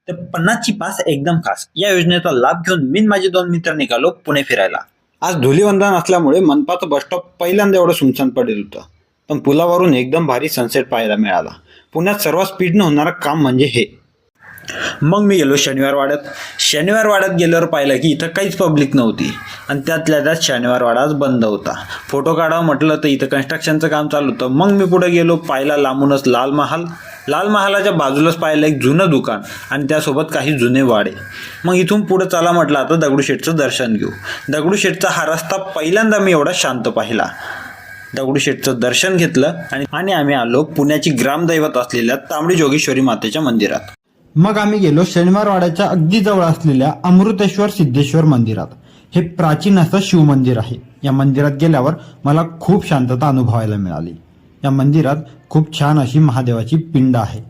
तर 50ची पास एकदम खास या योजनेचा लाभ घेऊन मी आणि माझे 2 मित्र निघालो पुणे फिरायला. आज धुलीवंदन असल्यामुळे मनपाचं बस स्टॉप पहिल्यांदा एवढं सुनसान पडेल होतं, पण पुलावरून एकदम भारी सनसेट पाहायला मिळाला. पुण्यात सर्वात स्पीडनं होणारं काम म्हणजे हे. मग मी गेलो शनिवार वाड्यात गेल्यावर पाहिलं की इथं काहीच पब्लिक नव्हती आणि त्यातल्या त्यात शनिवार वाडाच बंद होता. फोटो काढावं म्हटलं तर इथं कन्स्ट्रक्शनचं काम चालू होतं. मग मी पुढे गेलो, पाहिला लांबूनच लाल महालाच्या बाजूलाच पाहिलं एक जुनं दुकान आणि त्यासोबत काही जुने वाडे. मग इथून पुढे चला म्हटलं आता दगडूशेठचं दर्शन घेऊ. दगडूशेठचा हा रस्ता पहिल्यांदा मी एवढा शांत पाहिला. दगडूशेठचं दर्शन घेतलं आणि आम्ही आलो पुण्याची ग्रामदैवत असलेल्या तांबडी जोगेश्वरी मातेच्या मंदिरात. मग आम्ही गेलो शनिवार वाड्याच्या अगदी जवळ असलेल्या अमृतेश्वर सिद्धेश्वर मंदिरात. हे प्राचीन असं शिवमंदिर आहे. या मंदिरात गेल्यावर मला खूप शांतता अनुभवायला मिळाली. या मंदिरात खूप छान अशी महादेवाची पिंड आहे.